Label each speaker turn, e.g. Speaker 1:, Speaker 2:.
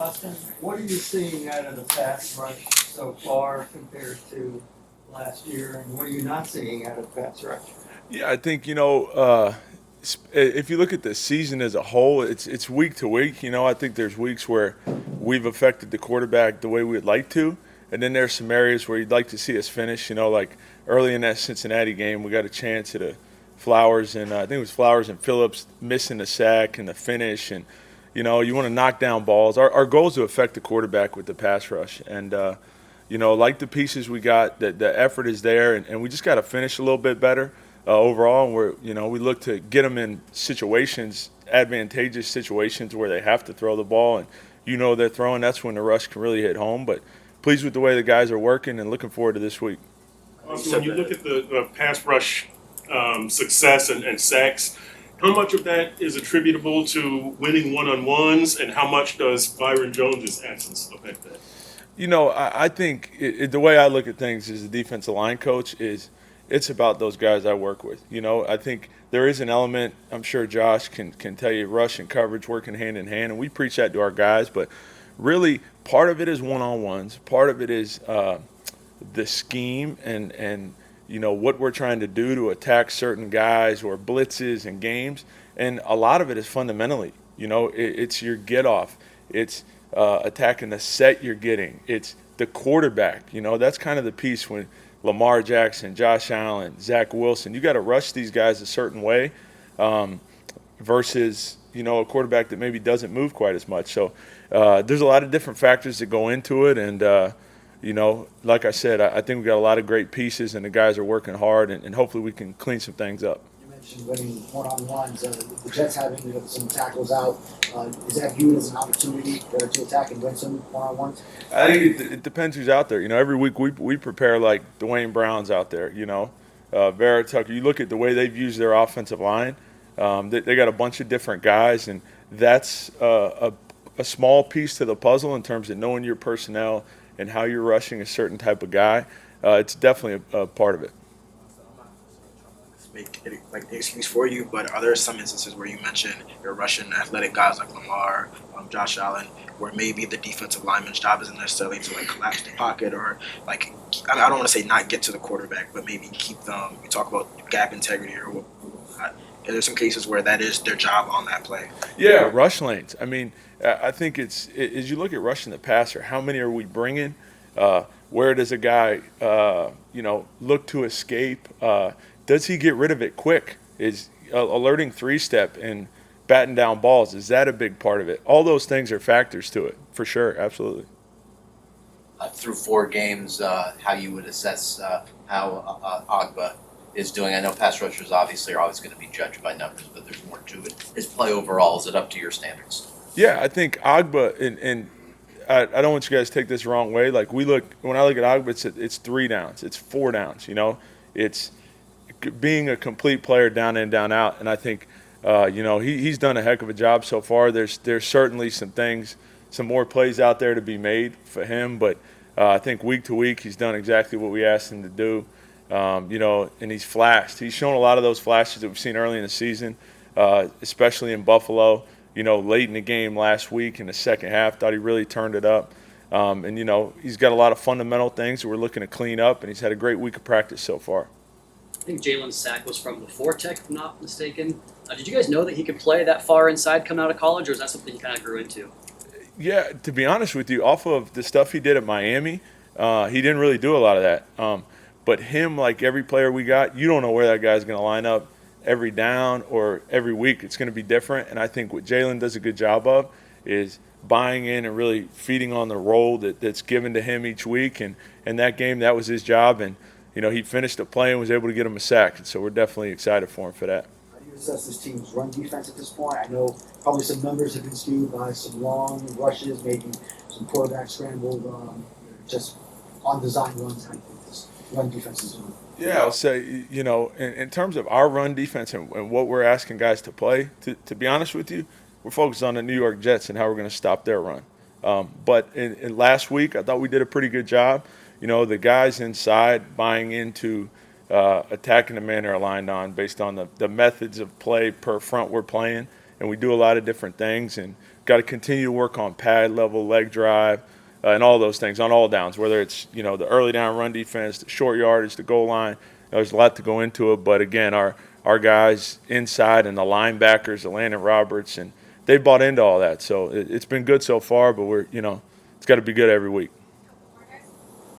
Speaker 1: Austin, what are you seeing out of the pass rush so far compared to last year, and what are you not seeing out of the pass rush?
Speaker 2: Yeah, I think if you look at the season as a whole, it's week to week. I think there's weeks where we've affected the quarterback the way we'd like to, and then there's some areas where you'd like to see us finish. Like early in that Cincinnati game, we got a chance at a Flowers and I think it was Flowers and Phillips missing the sack and the finish, and you want to knock down balls. Our goal is to affect the quarterback with the pass rush, and like the pieces we got, the effort is there, and we just got to finish a little bit better overall. And we look to get them in situations, advantageous situations where they have to throw the ball, and they're throwing. That's when the rush can really hit home. But pleased with the way the guys are working, and looking forward to this week.
Speaker 3: So when you look at the pass rush success and sacks, how much of that is attributable to winning one-on-ones, and how much does Byron Jones's absence affect that?
Speaker 2: I think the way I look at things as a defensive line coach is it's about those guys I work with. I think there is an element, I'm sure Josh can tell you, rush and coverage working hand in hand, and we preach that to our guys, but really part of it is one-on-ones. Part of it is the scheme and what we're trying to do to attack certain guys or blitzes and games, and a lot of it is fundamentally, it's your get off. It's attacking the set you're getting. It's the quarterback. That's kind of the piece when Lamar Jackson, Josh Allen, Zach Wilson. You got to rush these guys a certain way versus a quarterback that maybe doesn't move quite as much. So there's a lot of different factors that go into it, and like I said, I think we got a lot of great pieces, and the guys are working hard, and hopefully we can clean some things up.
Speaker 4: You mentioned winning one-on-ones. The Jets having some tackles out. Is that viewed as an opportunity to attack and win some one-on-ones?
Speaker 2: I think it depends who's out there. Every week we prepare like Dwayne Brown's out there. Vera Tucker. You look at the way they've used their offensive line. They got a bunch of different guys, and that's a small piece to the puzzle in terms of knowing your personnel and how you're rushing a certain type of guy. It's definitely a part of it.
Speaker 5: Make it like the excuse for you, but are there some instances where you mentioned you're rushing athletic guys like Lamar, Josh Allen, where maybe the defensive lineman's job isn't necessarily to like collapse the pocket or like I don't want to say not get to the quarterback, but maybe keep them. You talk about gap integrity or whatnot. Are there some cases where that is their job on that play?
Speaker 2: Yeah, rush lanes. I mean, I think as you look at rushing the passer, how many are we bringing? Where does a guy, look to escape? Does he get rid of it quick? Is alerting three-step and batting down balls, is that a big part of it? All those things are factors to it, for sure, absolutely.
Speaker 6: Through 4 games, how you would assess how Agba is doing. I know pass rushers obviously are always going to be judged by numbers, but there's more to it. His play overall, is it up to your standards?
Speaker 2: Yeah, I think Agba, and I don't want you guys to take this the wrong way. Like when I look at Agba, it's 3 downs, it's 4 downs. It's being a complete player down in, down out, and I think he's done a heck of a job so far. There's certainly some things, some more plays out there to be made for him, but I think week to week he's done exactly what we asked him to do. And he's flashed. He's shown a lot of those flashes that we've seen early in the season, especially in Buffalo. Late in the game last week in the second half, thought he really turned it up. And he's got a lot of fundamental things that we're looking to clean up, and he's had a great week of practice so far.
Speaker 7: I think Jalen's sack was from the Tech, if I'm not mistaken. Did you guys know that he could play that far inside coming out of college, or is that something he kind of grew into?
Speaker 2: Yeah, to be honest with you, off of the stuff he did at Miami, he didn't really do a lot of that. But him, like every player we got, you don't know where that guy's going to line up every down or every week. It's going to be different. And I think what Jalen does a good job of is buying in and really feeding on the role that's given to him each week. And in that game, that was his job. And, he finished the play and was able to get him a sack. And so we're definitely excited for him for that.
Speaker 4: How do you assess this team's run defense at this point? I know probably some numbers have been skewed by some long rushes, maybe some quarterback scrambled, just on design runs. How do you think this run defense is doing?
Speaker 2: Yeah, I'll say, in terms of our run defense and what we're asking guys to play, to be honest with you, we're focused on the New York Jets and how we're going to stop their run. But in last week, I thought we did a pretty good job. The guys inside buying into attacking the man they're aligned on based on the methods of play per front we're playing. And we do a lot of different things. And got to continue to work on pad level, leg drive, and all those things on all downs, whether it's, the early down run defense, the short yardage, the goal line. There's a lot to go into it, but again, our guys inside and the linebackers, the Landon Roberts, and they bought into all that. So it's been good so far, but it's got to be good every week.